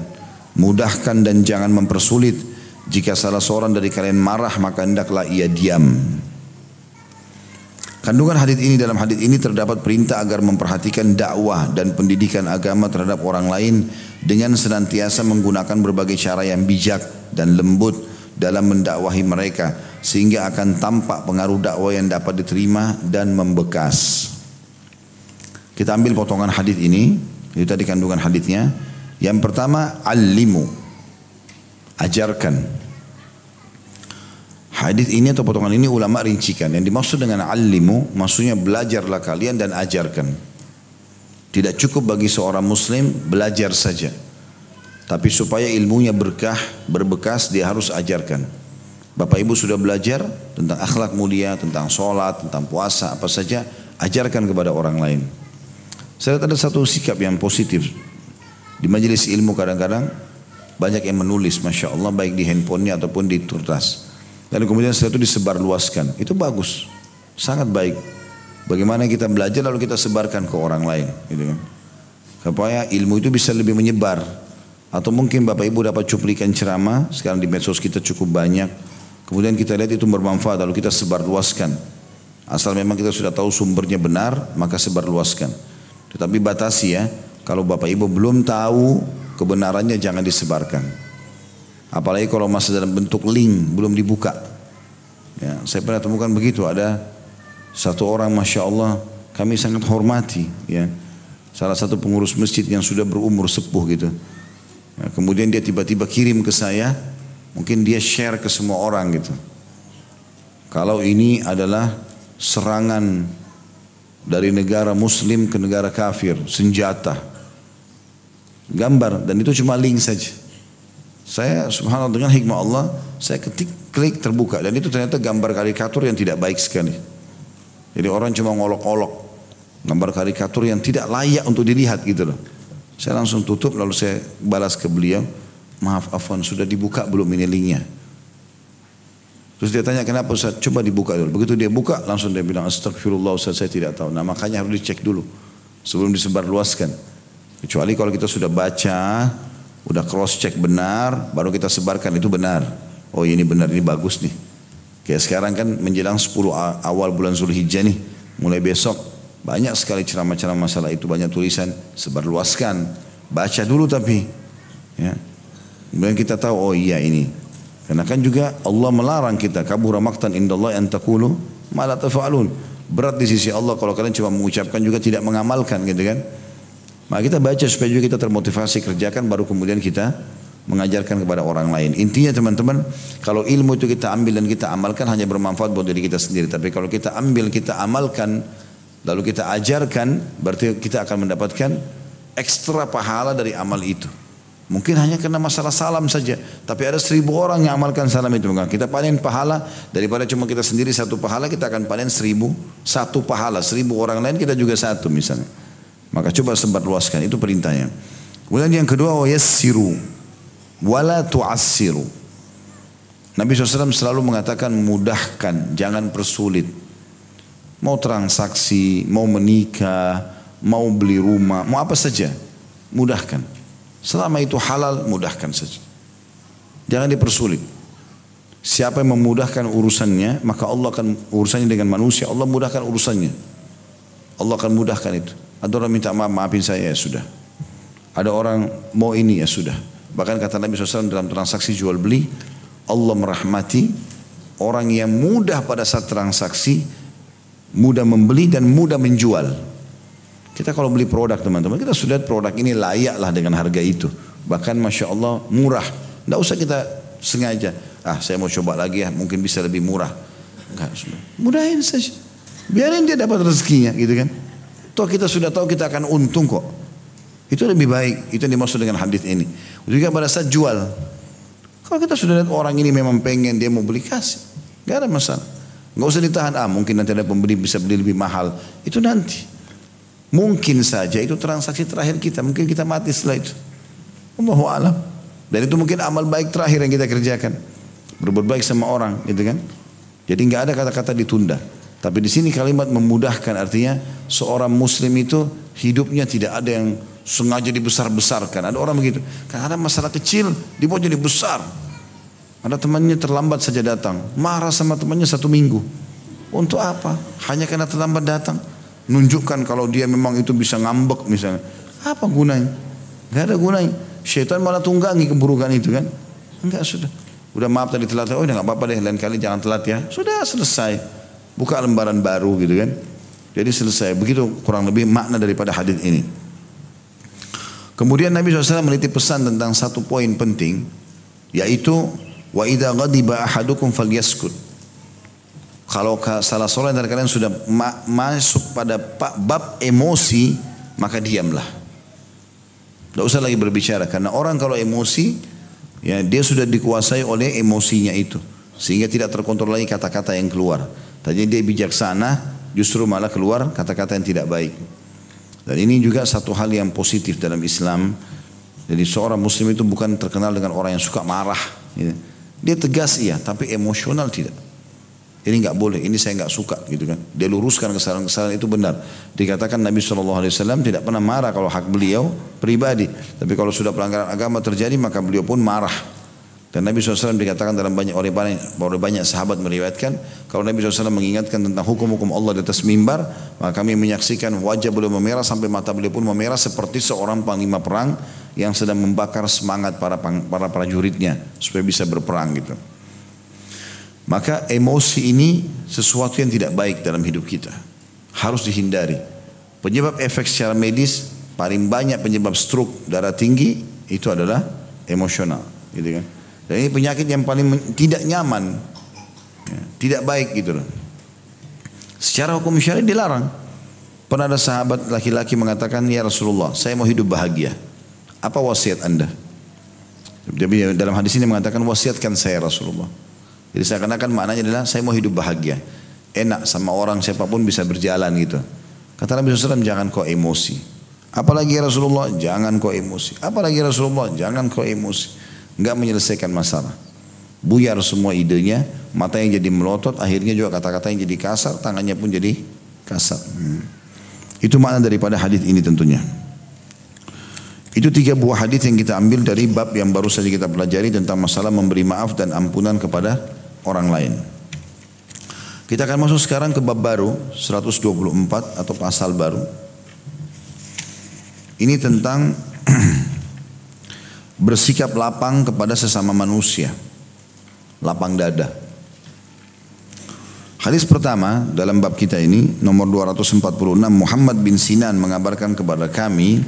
mudahkan dan jangan mempersulit. Jika salah seorang dari kalian marah, maka hendaklah ia diam. Kandungan hadis ini, dalam hadis ini terdapat perintah agar memperhatikan dakwah dan pendidikan agama terhadap orang lain dengan senantiasa menggunakan berbagai cara yang bijak dan lembut dalam mendakwahi mereka, sehingga akan tampak pengaruh dakwah yang dapat diterima dan membekas. Kita ambil potongan hadis ini, itu tadi kandungan hadisnya. Yang pertama, allimu, ajarkan. Hadis ini atau potongan ini ulama rincikan. Yang dimaksud dengan alimu, maksudnya belajarlah kalian dan ajarkan. Tidak cukup bagi seorang muslim belajar saja, tapi supaya ilmunya berkah, berbekas, dia harus ajarkan. Bapak ibu sudah belajar tentang akhlak mulia, tentang sholat, tentang puasa, apa saja, ajarkan kepada orang lain. Saya lihat ada satu sikap yang positif. Di majelis ilmu kadang-kadang banyak yang menulis, Masya Allah, baik di handphonenya ataupun di kertas. Dan kemudian setelah itu disebarluaskan. Itu bagus, sangat baik. Bagaimana kita belajar lalu kita sebarkan ke orang lain, gitu kan? Supaya ilmu itu bisa lebih menyebar. Atau mungkin Bapak Ibu dapat cuplikan ceramah, sekarang di medsos kita cukup banyak. Kemudian kita lihat itu bermanfaat, lalu kita sebarluaskan. Asal memang kita sudah tahu sumbernya benar, maka sebarluaskan. Tetapi batasi ya, kalau Bapak Ibu belum tahu kebenarannya jangan disebarkan. Apalagi kalau masih dalam bentuk link, belum dibuka. Ya, saya pernah temukan begitu, ada satu orang, Masya Allah, kami sangat hormati, ya, salah satu pengurus masjid yang sudah berumur sepuh gitu. Ya, kemudian dia tiba-tiba kirim ke saya, mungkin dia share ke semua orang gitu. Kalau ini adalah serangan dari negara muslim ke negara kafir, senjata, gambar, dan itu cuma link saja. Saya subhanallah dengan hikmah Allah, saya ketik, klik, terbuka, dan itu ternyata gambar karikatur yang tidak baik sekali. Jadi orang cuma ngolok-olok, gambar karikatur yang tidak layak untuk dilihat gitu loh. Saya langsung tutup lalu saya balas ke beliau, maaf afwan sudah dibuka belum ini linknya? Terus dia tanya kenapa Ustaz, coba dibuka dulu. Begitu dia buka langsung dia bilang astagfirullah Ustaz saya tidak tahu. Nah makanya harus dicek dulu sebelum disebarluaskan. Kecuali kalau kita sudah baca, udah cross check benar, baru kita sebarkan itu benar. Oh ini benar, ini bagus nih. Kayak sekarang kan menjelang 10 awal bulan Zulhijjah nih, mulai besok banyak sekali ceramah-ceramah masalah itu, banyak tulisan, sebarluaskan, baca dulu tapi, ya. Kemudian kita tahu oh iya ini, karena kan juga Allah melarang kita, kabura maqtan indallah an taqulu ma la taf'alun. Berat di sisi Allah kalau kalian cuma mengucapkan juga tidak mengamalkan gitu kan. Maka kita baca supaya juga kita termotivasi kerjakan, baru kemudian kita mengajarkan kepada orang lain. Intinya teman-teman, kalau ilmu itu kita ambil dan kita amalkan hanya bermanfaat buat diri kita sendiri. Tapi kalau kita ambil, kita amalkan, lalu kita ajarkan, berarti kita akan mendapatkan ekstra pahala dari amal itu. Mungkin hanya karena masalah salam saja, tapi ada 1000 orang yang amalkan salam itu. Kita panen pahala, daripada cuma kita sendiri satu pahala, kita akan panen 1 pahala. 1000 orang lain kita juga satu misalnya. Maka coba sebarluaskan, itu perintahnya. Kemudian yang kedua, yassiru wala tu'assiru. Nabi SAW selalu mengatakan mudahkan, jangan persulit. Mau transaksi, mau menikah, mau beli rumah, mau apa saja, mudahkan. Selama itu halal, mudahkan saja. Jangan dipersulit. Siapa yang memudahkan urusannya, maka Allah akan urusannya dengan manusia, Allah mudahkan urusannya. Allah akan mudahkan itu. Ada orang minta maaf, maafin saya, ya sudah. Ada orang mau ini, ya sudah. Bahkan kata Nabi SAW dalam transaksi jual beli, Allah merahmati orang yang mudah pada saat transaksi, mudah membeli dan mudah menjual. Kita kalau beli produk teman-teman, kita sudah lihat produk ini layaklah dengan harga itu. Bahkan Masya Allah murah. Tidak usah kita sengaja, saya mau coba lagi ya, mungkin bisa lebih murah. Enggak, sudah. Mudahin saja. Biarin dia dapat rezekinya gitu kan. Toh kita sudah tahu kita akan untung kok. Itu lebih baik, itu yang dimaksud dengan hadis ini. Juga pada saat jual, kalau kita sudah lihat orang ini memang pengen, dia mau beli, kasih, gak ada masalah. Gak usah ditahan, mungkin nanti ada pembeli bisa beli lebih mahal, itu nanti. Mungkin saja itu transaksi terakhir kita, mungkin kita mati setelah itu. Allahu a'lam. Dan itu mungkin amal baik terakhir yang kita kerjakan, berbuat baik sama orang, gitu kan. Jadi gak ada kata-kata ditunda. Tapi di sini kalimat memudahkan artinya seorang muslim itu hidupnya tidak ada yang sengaja dibesar-besarkan. Ada orang begitu. Karena ada masalah kecil, dibuat jadi besar. Ada temannya terlambat saja datang, marah sama temannya 1 minggu. Untuk apa? Hanya karena terlambat datang. Nunjukkan kalau dia memang itu bisa ngambek misalnya. Apa gunanya? Gak ada gunanya. Syaitan malah tunggangi keburukan itu kan. Enggak, sudah. Udah maaf tadi telat. Oh udah gak apa-apa deh, lain kali jangan telat ya. Sudah selesai. Buka lembaran baru gitu kan. Jadi selesai. Begitu kurang lebih makna daripada hadis ini. Kemudian Nabi SAW menitip pesan tentang satu poin penting, yaitu wa idza ghadiba ahadukum falyaskut. Kalau salah seorang dari kalian sudah masuk pada bab emosi, maka diamlah. Tidak usah lagi berbicara, karena orang kalau emosi, ya dia sudah dikuasai oleh emosinya itu, sehingga tidak terkontrol lagi kata-kata yang keluar. Tadinya dia bijaksana, justru malah keluar kata-kata yang tidak baik. Dan ini juga satu hal yang positif dalam Islam. Jadi seorang muslim itu bukan terkenal dengan orang yang suka marah. Dia tegas iya, tapi emosional tidak. Ini nggak boleh, ini saya nggak suka gitu kan. Dia luruskan kesalahan-kesalahan itu benar. Dikatakan Nabi SAW tidak pernah marah kalau hak beliau pribadi. Tapi kalau sudah pelanggaran agama terjadi maka beliau pun marah. Dan Nabi SAW dikatakan dalam banyak sahabat meriwayatkan, kalau Nabi SAW mengingatkan tentang hukum-hukum Allah di atas mimbar, maka kami menyaksikan wajah beliau memerah sampai mata beliau pun memerah seperti seorang panglima perang yang sedang membakar semangat para prajuritnya supaya bisa berperang gitu. Maka emosi ini sesuatu yang tidak baik dalam hidup kita, harus dihindari. Penyebab efek secara medis paling banyak penyebab stroke, darah tinggi itu adalah emosional, gitu kan. Dan ini penyakit yang paling tidak nyaman, ya, tidak baik gitu loh. Secara hukum syar'i dilarang. Pernah ada sahabat laki-laki mengatakan, ya Rasulullah, saya mau hidup bahagia. Apa wasiat anda? Jadi dalam hadis ini mengatakan, wasiatkan saya Rasulullah. Jadi seakan-akan maknanya adalah saya mau hidup bahagia, enak sama orang siapapun bisa berjalan gitu. Kata Nabi SAW, jangan kau emosi. Apalagi ya Rasulullah, jangan kau emosi. Apalagi ya Rasulullah, jangan kau emosi. Enggak menyelesaikan masalah. Buyar semua idenya, matanya jadi melotot, akhirnya juga kata-katanya jadi kasar, tangannya pun jadi kasar. Itu makna daripada hadis ini tentunya. Itu 3 buah hadis yang kita ambil dari bab yang baru saja kita pelajari tentang masalah memberi maaf dan ampunan kepada orang lain. Kita akan masuk sekarang ke bab baru 124 atau pasal baru. Ini tentang bersikap lapang kepada sesama manusia. Lapang dada. Hadis pertama dalam bab kita ini nomor 246, Muhammad bin Sinan mengabarkan kepada kami,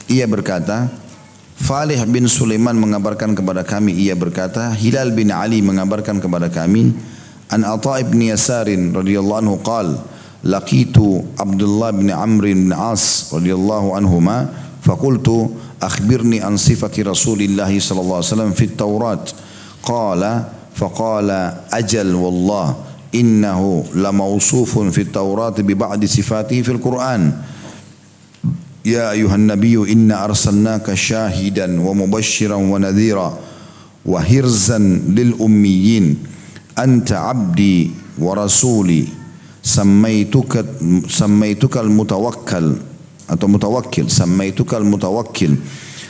ia berkata, Falih bin Sulaiman mengabarkan kepada kami, ia berkata, Hilal bin Ali mengabarkan kepada kami, an Atha' ibn Yasarin radhiyallahu anhu qala, laqitu Abdullah bin Amr bin As radhiyallahu anhuma, faqultu akhbirni an sifati Rasulillah sallallahu alaihi wasallam fi at-Taurat. Qala faqala ajal wallah innahu lamawsufun fi at-Taurat bi ba'di sifatihi fil Qur'an. Ya ayuhan nabiyyu inna arsalnaka syahidan wa mubashiran wa nadhira wa hirzan lil ummiyin anta abdi wa rasuli sammaituka al-mutawakkal atau mutawakkil sammaituka al-mutawakkil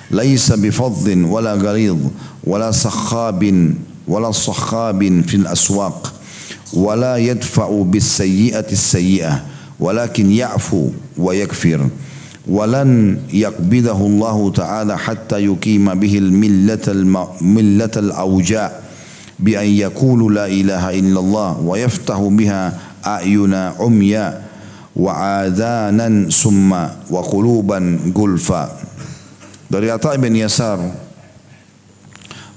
laisa bifadhin wala ghalidh wala sakhabin fil aswaq wala yadfa'u bis sayyi'ati as-sayyi'ah walakin ya'fu wa yakfir walan yaqbidahu Allah ta'ala hatta yuqima bihi al-millata al-awja' bi an yaqulu la ilaha illallah wa yaftahu biha a'yuna umya wa adhanan summa wa quluban gulfa. Dari Atha' bin Yasar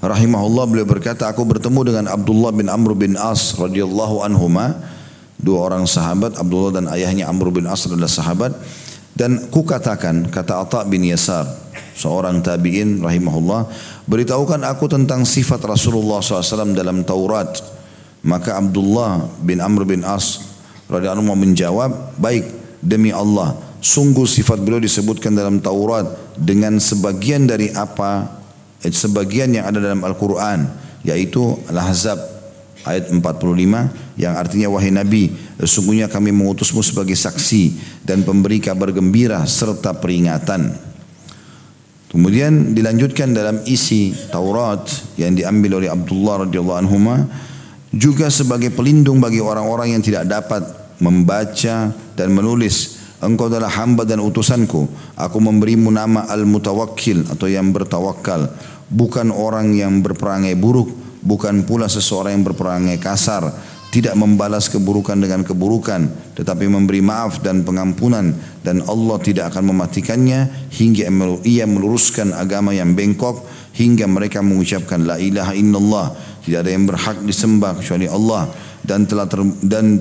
rahimahullah, beliau berkata, aku bertemu dengan Abdullah bin Amr bin As radhiyallahu anhuma, 2 orang sahabat. Abdullah dan ayahnya Amr bin As adalah sahabat. Dan kukatakan, kata Atha' bin Yasar, seorang tabi'in rahimahullah, beritahukan aku tentang sifat Rasulullah SAW dalam Taurat. Maka Abdullah bin Amr bin As radhiyallahu anhu menjawab, baik, demi Allah, sungguh sifat beliau disebutkan dalam Taurat dengan sebagian dari sebagian yang ada dalam Al-Quran, yaitu Al-Ahzab ayat 45 yang artinya, wahai Nabi, sesungguhnya kami mengutusmu sebagai saksi dan pemberi kabar gembira serta peringatan. Kemudian dilanjutkan dalam isi Taurat yang diambil oleh Abdullah radhiyallahu anhu, juga sebagai pelindung bagi orang-orang yang tidak dapat membaca dan menulis. Engkau adalah hamba dan utusanku. Aku memberimu nama Al-Mutawakkil atau yang bertawakal. Bukan orang yang berperangai buruk, bukan pula seseorang yang berperangai kasar. Tidak membalas keburukan dengan keburukan, tetapi memberi maaf dan pengampunan. Dan Allah tidak akan mematikannya hingga ia meluruskan agama yang bengkok, hingga mereka mengucapkan la ilaha illallah, tidak ada yang berhak disembah kecuali Allah, dan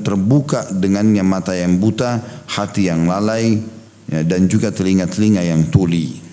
terbuka dengannya mata yang buta, hati yang lalai, ya, dan juga telinga-telinga yang tuli.